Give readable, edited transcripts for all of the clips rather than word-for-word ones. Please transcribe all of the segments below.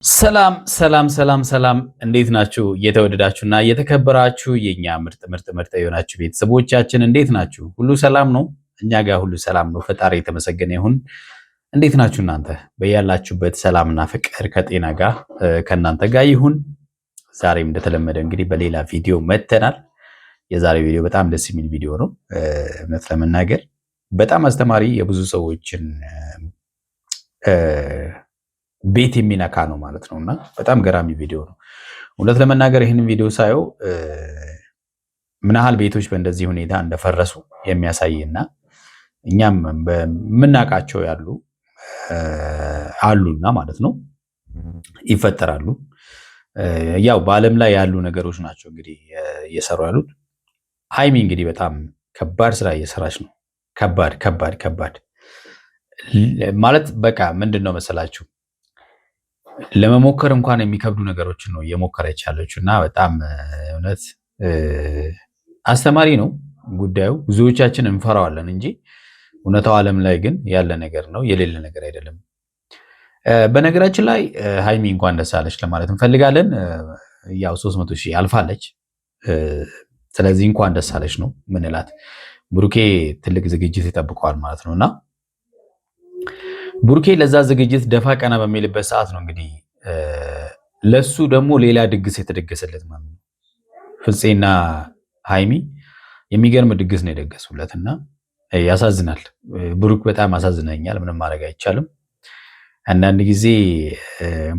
ሰላም ሰላም ሰላም ሰላም፣ እንዴት ናችሁ? እየተወደዳችሁና እየተከበራችሁ የኛ ምርጥ የሆናችሁ ቤተሰቦቻችን እንዴት ናችሁ? ሁሉ ሰላም ነው? እኛ ጋር ሁሉ ሰላም ነው። ፈጣሪ የተመሰገነ ይሁን። እንዴት ናችሁ እናንተ? በያላችሁበት ሰላምና ፍቅር ከጤና ጋር ከእናንተ ጋር ይሁን። ዛሬም እንደተለመደ እንግዲህ በሌላ ቪዲዮ መጥተናል። የዛሬ ቪዲዮ በጣም ደስ የሚል ቪዲዮ ነው። እውነት ለመናገር በጣም አስተማሪ የብዙ ሰዎችን ቤት የሚነካ ነው ማለት ነው እና በጣም ገራሚ ቪዲዮ ነው። እውነት ለመናገር ይህንን ቪዲዮ ሳየው ምን ያህል ቤቶች በእንደዚህ ሁኔታ እንደፈረሱ የሚያሳይና እኛም በምናውቃቸው አሉና ማለት ነው ይፈጠራሉ። ያው በዓለም ላይ ያሉ ነገሮች ናቸው እንግዲህ እየሰሩ ያሉት። ሀይሚ እንግዲህ በጣም ከባድ ስራ እየሰራች ነው። ከባድ ማለት በቃ ምንድን ነው መሰላችሁ ለመሞከር እንኳን የሚከብዱ ነገሮችን ነው እየሞከረች ያለችው እና በጣም እውነት አስተማሪ ነው ጉዳዩ። ብዙዎቻችን እንፈራዋለን እንጂ እውነታው ዓለም ላይ ግን ያለ ነገር ነው፣ የሌለ ነገር አይደለም። በነገራችን ላይ ሀይሚ እንኳን ደስ አለች ለማለት እንፈልጋለን። ያው 300,000 አልፋለች። ስለዚህ እንኳን ደስ አለች ነው ምንላት። ብሩኬ ትልቅ ዝግጅት ይጠብቀዋል ማለት ነውና ቡርኬ ለዛ ዝግጅት ደፋ ቀና በሚልበት ሰዓት ነው እንግዲህ ለሱ ደግሞ ሌላ ድግስ የተደገሰለት ማለት ነው። ፍፄና ሃይሚ የሚገርም ድግስ ነው የደገሱለትና ያሳዝናል። ብሩክ በጣም አሳዝነኛል። ምንም ማድረግ አይቻልም። አንዳንድ ጊዜ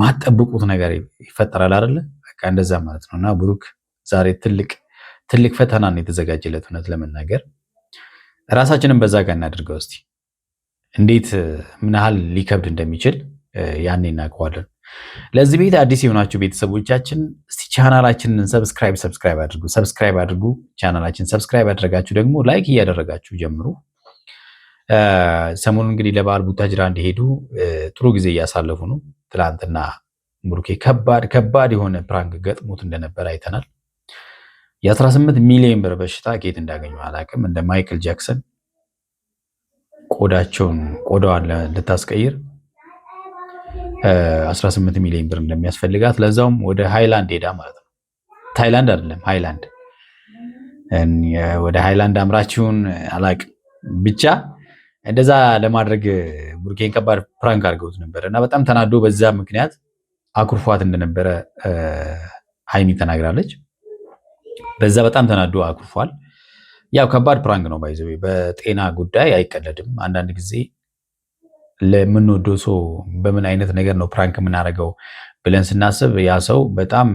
ማጠብቁት ነገር ይፈጠራል አይደለ? በቃ እንደዛ ማለት ነውና ብሩክ ዛሬ ትልቅ ፈተና ነው የተዘጋጀለት። እውነት ለመናገር ራሳችንን በዛ ጋር እናድርገው እስቲ እንዴት ምን ያህል ሊከብድ እንደሚችል ያኔ እናውቀዋለን። ለዚህ ቤት አዲስ የሆናችሁ ቤተሰቦቻችን እስቲ ቻናላችንን ሰብስክራይብ አድርጉ። ቻናላችንን ሰብስክራይብ አድርጋችሁ ደግሞ ላይክ እያደረጋችሁ ጀምሩ። ሰሞኑን እንግዲህ ለበዓል ቡታጅራ እንደሄዱ ጥሩ ጊዜ እያሳለፉ ነው። ትላንትና ብሩኬ ከባድ የሆነ ፕራንክ ገጥሞት እንደነበረ አይተናል። የ18 ሚሊዮን ብር በሽታ ከየት እንዳገኙ አላውቅም። እንደ ማይክል ጃክሰን ቆዳዋን ልታስቀይር 18 ሚሊዮን ብር እንደሚያስፈልጋት ለዛውም ወደ ሃይላንድ ሄዳ ማለት ነው። ታይላንድ አይደለም ሃይላንድ። ወደ ሃይላንድ አምራችሁን አላቅም። ብቻ እንደዛ ለማድረግ ቡርኬን ከባድ ፕራንክ አድርገውት ነበር እና በጣም ተናዶ በዛ ምክንያት አኩርፏት እንደነበረ ሃይሚ ተናግራለች። በዛ በጣም ተናዶ አኩርፏል። ያው ከባድ ፕራንክ ነው ባይዘው። በጤና ጉዳይ አይቀለድም። አንዳንድ ጊዜ ለምንወደው ሰው በምን አይነት ነገር ነው ፕራንክ የምናደርገው ብለን ስናስብ ያ ሰው በጣም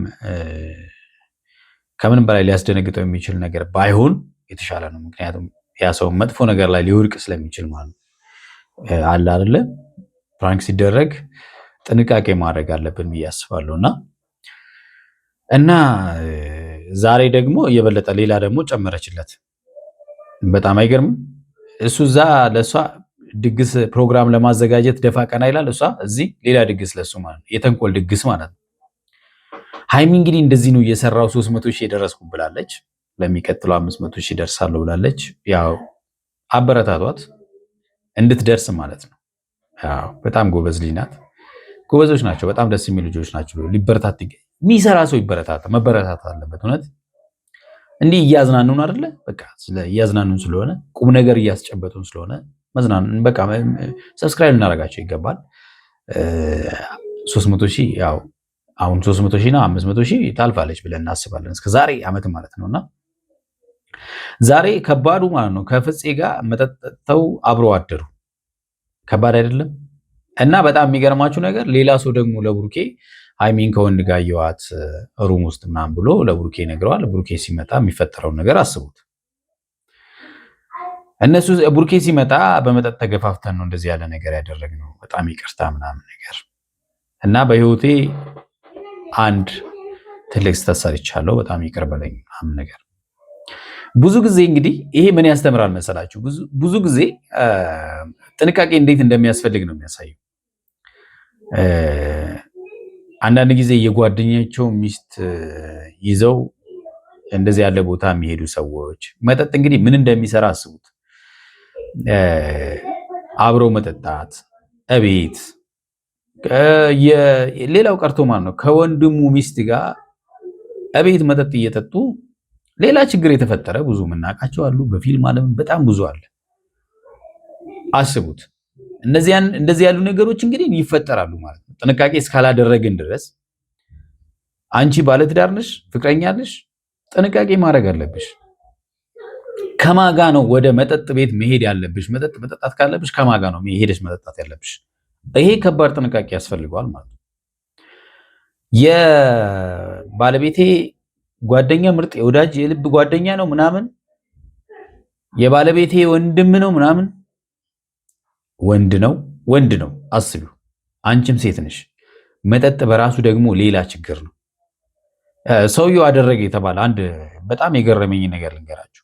ከምንም በላይ ሊያስደነግጠው የሚችል ነገር ባይሆን የተሻለ ነው። ምክንያቱም ያ ሰው መጥፎ ነገር ላይ ሊወድቅ ስለሚችል ማለት አለ አይደለ? ፕራንክ ሲደረግ ጥንቃቄ ማድረግ አለብን ብዬ አስባለሁ እና ዛሬ ደግሞ የበለጠ ሌላ ደግሞ ጨመረችለት። በጣም አይገርምም? እሱ እዛ ለእሷ ድግስ ፕሮግራም ለማዘጋጀት ደፋ ቀና ይላል። እሷ እዚህ ሌላ ድግስ ለሱ ማለት ነው፣ የተንኮል ድግስ ማለት ነው። ሃይሚ እንግዲህ እንደዚህ ነው እየሰራው 300,000 የደረስኩ ብላለች። ለሚቀጥለው 500,000 ደርሳለሁ ብላለች። ያው አበረታቷት እንድትደርስ ማለት ነው። ያው በጣም ጎበዝ ልጅ ናት። ጎበዞች ናቸው። በጣም ደስ የሚሉ ልጆች ናቸው። ሊበረታት የሚሰራ ሰው መበረታት አለበት እውነት። እንዲህ እያዝናኑን አይደለ? በቃ እያዝናኑን ስለሆነ ቁም ነገር እያስጨበጡን ስለሆነ መዝናኑን በቃ ሰብስክራይብ ልናደርጋቸው ይገባል። 300,000 ያው አሁን 300,000 እና 500,000 ታልፋለች ብለን እናስባለን እስከ ዛሬ ዓመት ማለት ነውና ዛሬ ከባዱ ማለት ነው ከፍፄ ጋር መጠጥተው አብሮ አደሩ። ከባድ አይደለም? እና በጣም የሚገርማችሁ ነገር ሌላ ሰው ደግሞ ለብሩኬ ሃይሚን ከወንድ ጋር የዋት ሩም ውስጥ ምናምን ብሎ ለብሩኬ ነግረዋል። ብሩኬ ሲመጣ የሚፈጠረውን ነገር አስቡት። እነሱ ብሩኬ ሲመጣ በመጠጥ ተገፋፍተን ነው እንደዚህ ያለ ነገር ያደረግነው፣ በጣም ይቅርታ ምናምን ነገር እና በህይወቴ አንድ ትልቅ ስህተት ሰርቻለሁ፣ በጣም ይቅር በለኝ ምናምን ነገር። ብዙ ጊዜ እንግዲህ ይሄ ምን ያስተምራል መሰላችሁ? ብዙ ጊዜ ጥንቃቄ እንዴት እንደሚያስፈልግ ነው የሚያሳየው። አንዳንድ ጊዜ የጓደኛቸው ሚስት ይዘው እንደዚህ ያለ ቦታ የሚሄዱ ሰዎች መጠጥ እንግዲህ ምን እንደሚሰራ አስቡት። አብሮ መጠጣት እቤት ሌላው ቀርቶ ማለት ነው ከወንድሙ ሚስት ጋር እቤት መጠጥ እየጠጡ ሌላ ችግር የተፈጠረ ብዙ የምናውቃቸው አሉ። በፊልም ዓለም በጣም ብዙ አለ። አስቡት። እንደዚህ ያሉ ነገሮች እንግዲህ ይፈጠራሉ ማለት ነው። ጥንቃቄ እስካላደረግን ድረስ አንቺ ባለትዳር ነሽ፣ ፍቅረኛ አለሽ፣ ጥንቃቄ ማድረግ አለብሽ። ከማጋ ነው ወደ መጠጥ ቤት መሄድ ያለብሽ። መጠጥ መጠጣት ካለብሽ ከማጋ ነው ሄደሽ መጠጣት ያለብሽ። ይሄ ከባድ ጥንቃቄ ያስፈልገዋል ማለት ነው። የባለቤቴ ጓደኛ ምርጥ የወዳጅ የልብ ጓደኛ ነው ምናምን፣ የባለቤቴ ወንድም ነው ምናምን፣ ወንድ ነው አስቢው። አንቺም ሴት ነሽ። መጠጥ በራሱ ደግሞ ሌላ ችግር ነው። ሰውየው አደረገ የተባለ አንድ በጣም የገረመኝ ነገር ልንገራችሁ።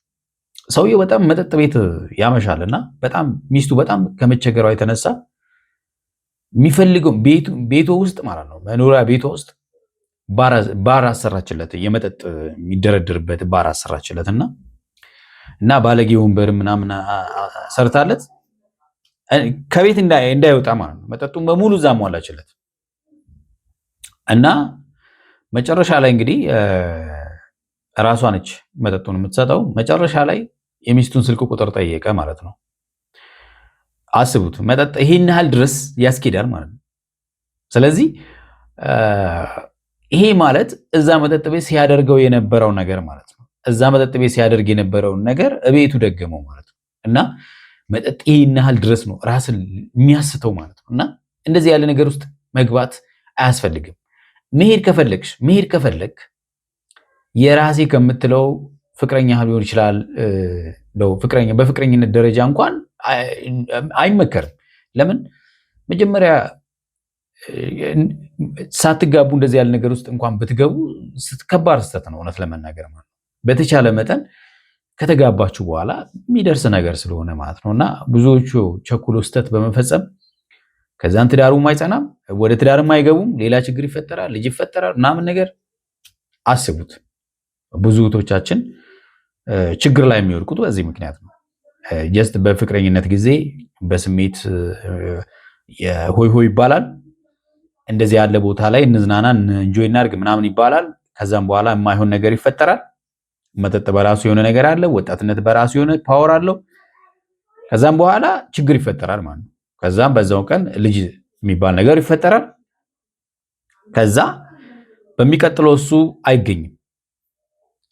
ሰውየው በጣም መጠጥ ቤት ያመሻልና በጣም ሚስቱ በጣም ከመቸገሯ የተነሳ የሚፈልገው ቤቱ ውስጥ ማለት ነው መኖሪያ ቤቱ ውስጥ ባር አሰራችለት፣ የመጠጥ የሚደረድርበት ባር አሰራችለት እና ባለጌ ወንበር ምናምን ሰርታለት ከቤት እንዳይወጣ ማለት ነው። መጠጡን በሙሉ እዛ ሟላችለት እና መጨረሻ ላይ እንግዲህ ራሷ ነች መጠጡን የምትሰጠው። መጨረሻ ላይ የሚስቱን ስልክ ቁጥር ጠየቀ ማለት ነው። አስቡት፣ መጠጥ ይሄን ያህል ድረስ ያስኬዳል ማለት ነው። ስለዚህ ይሄ ማለት እዛ መጠጥ ቤት ሲያደርገው የነበረው ነገር ማለት ነው። እዛ መጠጥ ቤት ሲያደርግ የነበረውን ነገር እቤቱ ደገመው ማለት ነው። እና መጠጥ ይሄን ያህል ድረስ ነው ራስን የሚያስተው ማለት ነው። እና እንደዚህ ያለ ነገር ውስጥ መግባት አያስፈልግም። መሄድ ከፈለግ የራሴ ከምትለው ፍቅረኛ ሊሆን ይችላል። በፍቅረኝነት ደረጃ እንኳን አይመከርም። ለምን መጀመሪያ ሳትጋቡ እንደዚህ ያለ ነገር ውስጥ እንኳን ብትገቡ ከባድ ስህተት ነው፣ እውነት ለመናገር ማለት ነው። በተቻለ መጠን ከተጋባችሁ በኋላ የሚደርስ ነገር ስለሆነ ማለት ነው። እና ብዙዎቹ ቸኩሎ ስህተት በመፈጸም ከዛን ትዳሩም አይጸናም፣ ወደ ትዳርም አይገቡም። ሌላ ችግር ይፈጠራል፣ ልጅ ይፈጠራል ምናምን ነገር። አስቡት፣ ብዙ እህቶቻችን ችግር ላይ የሚወድቁት በዚህ ምክንያት ነው። ጀስት በፍቅረኝነት ጊዜ በስሜት ሆይ ሆይ ይባላል። እንደዚህ ያለ ቦታ ላይ እንዝናና እንጆይ እናድርግ ምናምን ይባላል። ከዛም በኋላ የማይሆን ነገር ይፈጠራል። መጠጥ በራሱ የሆነ ነገር አለ፣ ወጣትነት በራሱ የሆነ ፓወር አለው። ከዛም በኋላ ችግር ይፈጠራል ማለት ነው። ከዛም በዛው ቀን ልጅ የሚባል ነገር ይፈጠራል። ከዛ በሚቀጥለው እሱ አይገኝም።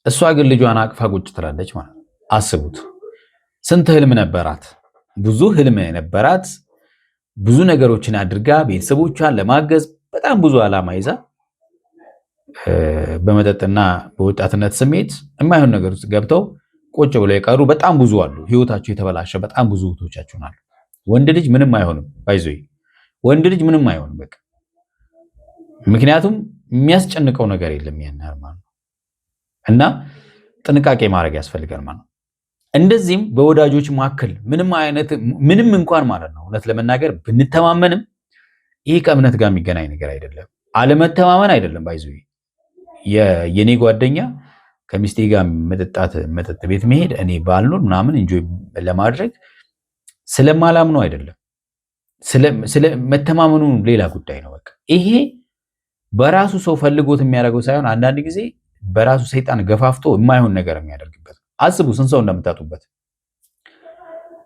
እሷ ግን ልጇን አቅፋ ቁጭ ትላለች ማለት ነው። አስቡት፣ ስንት ህልም ነበራት፣ ብዙ ህልም ነበራት። ብዙ ነገሮችን አድርጋ ቤተሰቦቿን ለማገዝ በጣም ብዙ ዓላማ ይዛ በመጠጥና በወጣትነት ስሜት የማይሆን ነገር ውስጥ ገብተው ቁጭ ብለው የቀሩ በጣም ብዙ አሉ። ህይወታቸው የተበላሸ በጣም ብዙ እህቶቻችን አሉ። ወንድ ልጅ ምንም አይሆንም፣ ባይዞይ ወንድ ልጅ ምንም አይሆንም በቃ። ምክንያቱም የሚያስጨንቀው ነገር የለም ያን ማለት ነው። እና ጥንቃቄ ማድረግ ያስፈልጋል ማለት ነው። እንደዚህም በወዳጆች መካከል ምንም እንኳን ማለት ነው እውነት ለመናገር ብንተማመንም ይሄ ከእምነት ጋር የሚገናኝ ነገር አይደለም። አለመተማመን አይደለም ባይዞይ የኔ ጓደኛ ከሚስቴ ጋር መጠጥ ቤት መሄድ እኔ ባልኖር ምናምን እንጆይ ለማድረግ ስለማላምነው አይደለም። ስለመተማመኑ ሌላ ጉዳይ ነው። በቃ ይሄ በራሱ ሰው ፈልጎት የሚያደርገው ሳይሆን አንዳንድ ጊዜ በራሱ ሰይጣን ገፋፍቶ የማይሆን ነገር የሚያደርግበት። አስቡ ስንት ሰው እንደምታጡበት።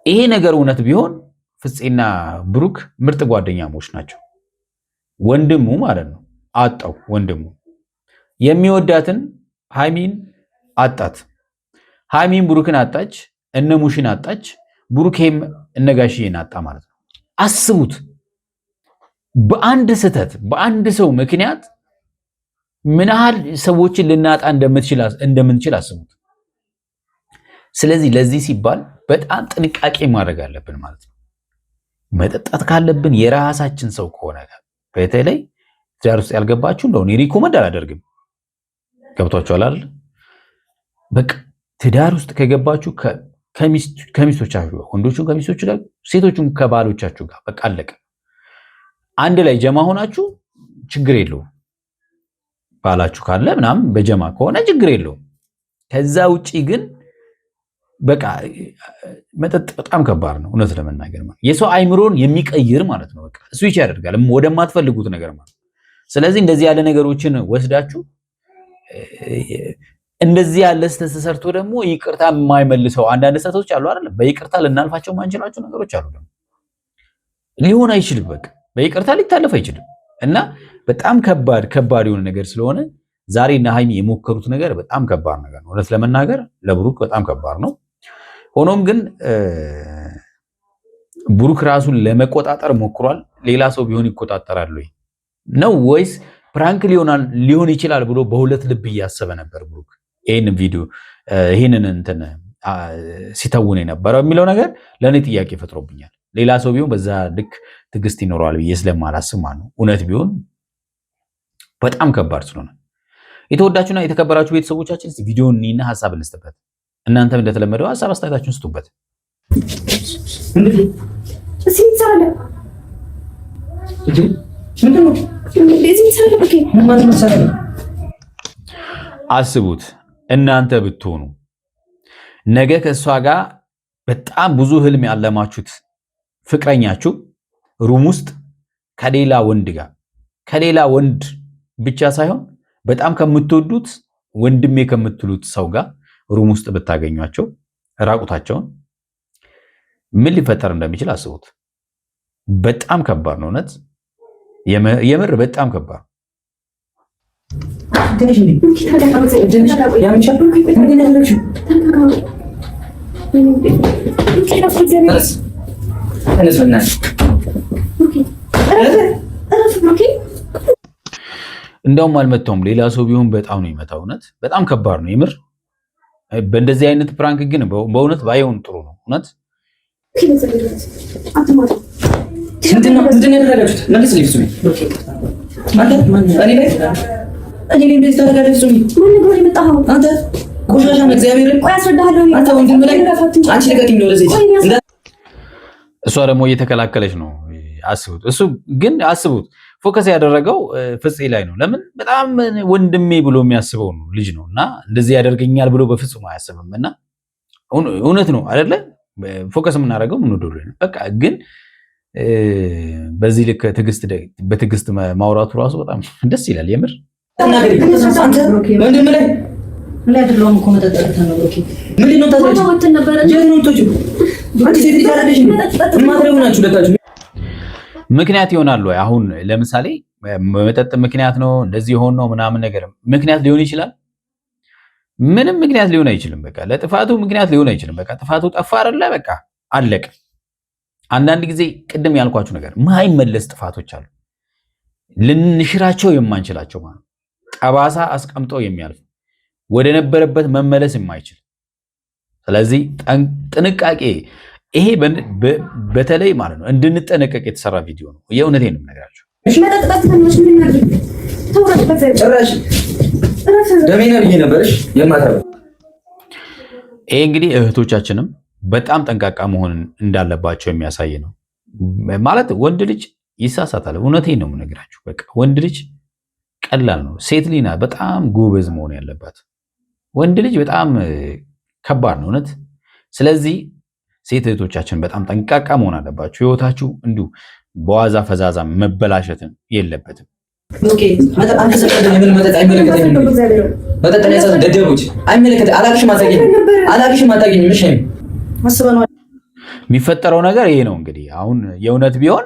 ይሄ ነገር እውነት ቢሆን ፍፄና ብሩክ ምርጥ ጓደኛሞች ናቸው። ወንድሙ ማለት ነው አጣው። ወንድሙ የሚወዳትን ሃይሚን አጣት። ሃይሚን ብሩክን አጣች። እነ ሙሽን አጣች። ብሩኬም እነጋሽዬን አጣ ማለት ነው። አስቡት፣ በአንድ ስህተት በአንድ ሰው ምክንያት ምን ያህል ሰዎችን ልናጣ እንደምንችል አስቡት። ስለዚህ ለዚህ ሲባል በጣም ጥንቃቄ ማድረግ አለብን ማለት ነው። መጠጣት ካለብን የራሳችን ሰው ከሆነ በተለይ ትዳር ውስጥ ያልገባችሁ እንደሆነ ሪኮመንድ አላደርግም። ገብቷችኋል አይደል? በቃ ትዳር ውስጥ ከገባችሁ ከሚስቶቻችሁ ጋር፣ ወንዶቹን ከሚስቶቹ ጋር፣ ሴቶቹን ከባሎቻችሁ ጋር በቃ አለቀ። አንድ ላይ ጀማ ሆናችሁ ችግር የለውም። ባላችሁ ካለ ምናምን በጀማ ከሆነ ችግር የለውም። ከዛ ውጪ ግን በቃ መጠጥ በጣም ከባድ ነው እውነት ለመናገር ማለት የሰው አይምሮን የሚቀይር ማለት ነው። በቃ ስዊች ያደርጋል ወደማትፈልጉት ነገር ማለት። ስለዚህ እንደዚህ ያለ ነገሮችን ወስዳችሁ እንደዚህ ያለ ስህተት ተሰርቶ ደግሞ ይቅርታ የማይመልሰው አንዳንድ ስህተቶች አሉ አይደል? በይቅርታ ልናልፋቸው ማንችላቸው ነገሮች አሉ። ደግሞ ሊሆን አይችልም። በቃ በይቅርታ ሊታለፍ አይችልም። እና በጣም ከባድ የሆነ ነገር ስለሆነ ዛሬ እና ሃይሚ የሞከሩት ነገር በጣም ከባድ ነገር ነው። እውነት ለመናገር ለብሩክ በጣም ከባድ ነው። ሆኖም ግን ብሩክ ራሱን ለመቆጣጠር ሞክሯል። ሌላ ሰው ቢሆን ይቆጣጠራል ወይ ነው ወይስ ፕራንክ ሊሆን ይችላል ብሎ በሁለት ልብ እያሰበ ነበር ብሩክ ይህንን እንትን ሲተውን የነበረው የሚለው ነገር ለእኔ ጥያቄ ፈጥሮብኛል። ሌላ ሰው ቢሆን በዛ ልክ ትዕግስት ይኖረዋል ብዬ ስለማላስብ ማለት ነው። እውነት ቢሆን በጣም ከባድ ስለሆነ የተወዳችሁና የተከበራችሁ ቤተሰቦቻችን ቪዲዮን እኔና ሀሳብ እንስጥበት። እናንተም እንደተለመደው ሀሳብ አስተያየታችሁን ስጡበት። አስቡት እናንተ ብትሆኑ ነገ ከእሷ ጋር በጣም ብዙ ህልም ያለማችሁት ፍቅረኛችሁ ሩም ውስጥ ከሌላ ወንድ ብቻ ሳይሆን በጣም ከምትወዱት ወንድሜ ከምትሉት ሰው ጋር ሩም ውስጥ ብታገኟቸው ራቁታቸውን ምን ሊፈጠር እንደሚችል አስቡት። በጣም ከባድ ነው። እውነት የምር በጣም ከባድ እንደውም አልመታውም። ሌላ ሰው ቢሆን በጣም ነው ይመታው። እውነት በጣም ከባድ ነው የምር። በእንደዚህ አይነት ፕራንክ ግን በእውነት ባይሆን ጥሩ ነው። እውነት እሷ ደግሞ እየተከላከለች ነው። አስቡት። እሱ ግን አስቡት ፎከስ ያደረገው ፍፄ ላይ ነው። ለምን በጣም ወንድሜ ብሎ የሚያስበው ነው ልጅ ነው እና እንደዚህ ያደርገኛል ብሎ በፍጹም አያስብም። እና እውነት ነው አይደለ? ፎከስ የምናደርገው ምን ወደው በቃ ግን በዚህ ልክ በትዕግስት ማውራቱ ራሱ በጣም ደስ ይላል የምር። ምክንያት ይሆናሉ። አሁን ለምሳሌ በመጠጥ ምክንያት ነው እንደዚህ የሆነ ነው ምናምን ነገር ምክንያት ሊሆን ይችላል። ምንም ምክንያት ሊሆን አይችልም። በቃ ለጥፋቱ ምክንያት ሊሆን አይችልም። በቃ ጥፋቱ ጠፋ አይደለ? በቃ አለቀ። አንዳንድ ጊዜ ቅድም ያልኳችሁ ነገር ማይመለስ ጥፋቶች አሉ፣ ልንሽራቸው የማንችላቸው ማለት ጠባሳ አስቀምጠው የሚያልፍ ወደ ነበረበት መመለስ የማይችል። ስለዚህ ጥንቃቄ፣ ይሄ በተለይ ማለት ነው እንድንጠነቀቅ የተሰራ ቪዲዮ ነው። የእውነቴን ነው የምነግራችሁ። ይሄ እንግዲህ እህቶቻችንም በጣም ጠንቃቃ መሆን እንዳለባቸው የሚያሳይ ነው። ማለት ወንድ ልጅ ይሳሳታል። እውነቴን ነው የምነግራችሁ። በቃ ወንድ ልጅ ቀላል ነው። ሴት ልጅ ናት በጣም ጎበዝ መሆን ያለባት። ወንድ ልጅ በጣም ከባድ ነው እውነት። ስለዚህ ሴት እህቶቻችን በጣም ጠንቃቃ መሆን አለባችሁ። ህይወታችሁ እንዲሁ በዋዛ ፈዛዛ መበላሸትን የለበትም። የሚፈጠረው ነገር ይሄ ነው እንግዲህ። አሁን የእውነት ቢሆን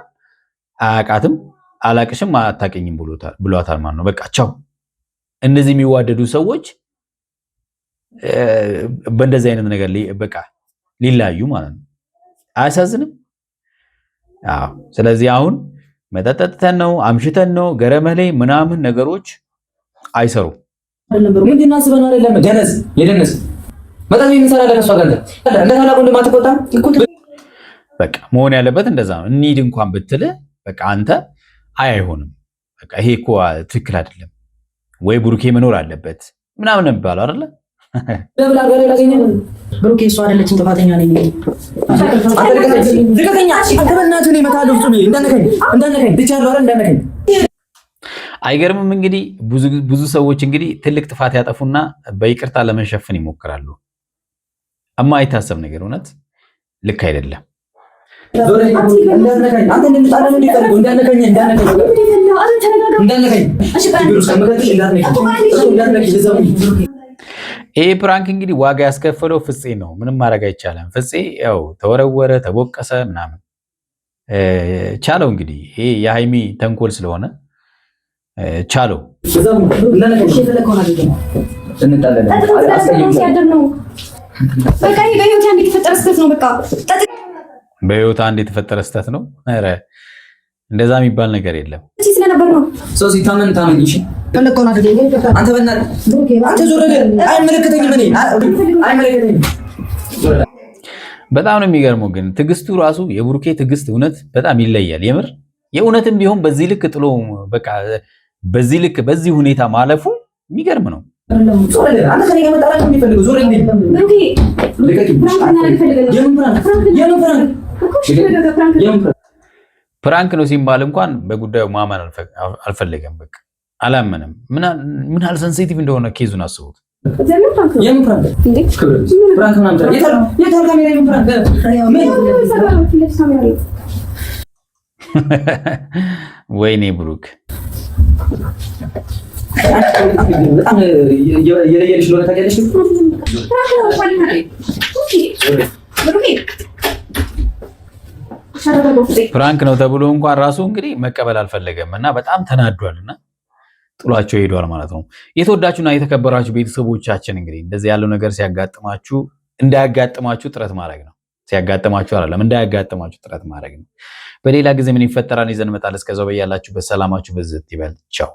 አያውቃትም፣ አላቅሽም፣ አታውቂኝም ብሏታል ማለት ነው። በቃ ቻው። እነዚህ የሚዋደዱ ሰዎች በእንደዚህ አይነት ነገር በቃ ሊላዩ ማለት ነው። አያሳዝንም? አዎ። ስለዚህ አሁን መጠጠጥተን ነው አምሽተን ነው ገረመሌ ምናምን ነገሮች አይሰሩም። ምንድን ነው አስበን አይደለም ደነዝ የደነዝ በጣም የሚሰራ ለነሱ አጋለ እንደታላቁ እንደማትቆጣ በቃ መሆን ያለበት እንደዛ ነው። እንሂድ እንኳን ብትል በቃ አንተ አይሆንም፣ በቃ ይሄ እኮ ትክክል አይደለም ወይ ብሩኬ መኖር አለበት ምናምን የሚባለው አይደለ? ደብላ ጋር ያገኘ ብሩኬ እሷ አይደለችም ጥፋተኛ ነኝ ዝቀተኛ አከበናቱ ነው ይመታሉ ፍጹም እንደነከኝ ትቻለሁ አይደል እንደነከኝ። አይገርምም? እንግዲህ ብዙ ሰዎች እንግዲህ ትልቅ ጥፋት ያጠፉና በይቅርታ ለመሸፈን ይሞክራሉ። የማይታሰብ ነገር እውነት ልክ አይደለም። ይሄ ፕራንክ እንግዲህ ዋጋ ያስከፈለው ፍፄ ነው። ምንም ማድረግ አይቻልም። ፍፄ ያው ተወረወረ፣ ተቦቀሰ ምናምን ቻለው። እንግዲህ ይሄ የሃይሚ ተንኮል ስለሆነ ቻለው። በህይወት አንድ የተፈጠረ ስህተት ነው። ኧረ እንደዛ የሚባል ነገር የለም። በጣም ነው የሚገርመው። ግን ትዕግስቱ ራሱ የብሩኬ ትዕግስት እውነት በጣም ይለያል። የምር የእውነትም ቢሆን በዚህ ልክ ጥሎ በቃ በዚህ ልክ በዚህ ሁኔታ ማለፉ የሚገርም ነው። ፕራንክ ነው ሲባል እንኳን በጉዳዩ ማመን አልፈለገም። በቃ አላመንም። ምን ያህል ሴንሲቲቭ እንደሆነ ኬዙን አስቡት። ወይኔ ብሩክ ፕራንክ ነው ተብሎ እንኳን ራሱ እንግዲህ መቀበል አልፈለገም እና በጣም ተናዷልና ጥሏቸው ሄዷል ማለት ነው። የተወዳችሁና የተከበራችሁ ቤተሰቦቻችን እንግዲህ እንደዚህ ያለው ነገር ሲያጋጥማችሁ እንዳያጋጥማችሁ ጥረት ማድረግ ነው። ሲያጋጥማችሁ አይደለም እንዳያጋጥማችሁ ጥረት ማድረግ ነው። በሌላ ጊዜ ምን ይፈጠራል ይዘን እንመጣለን። እስከዛው በያላችሁበት ሰላማችሁ በዝት ይበል። ቻው።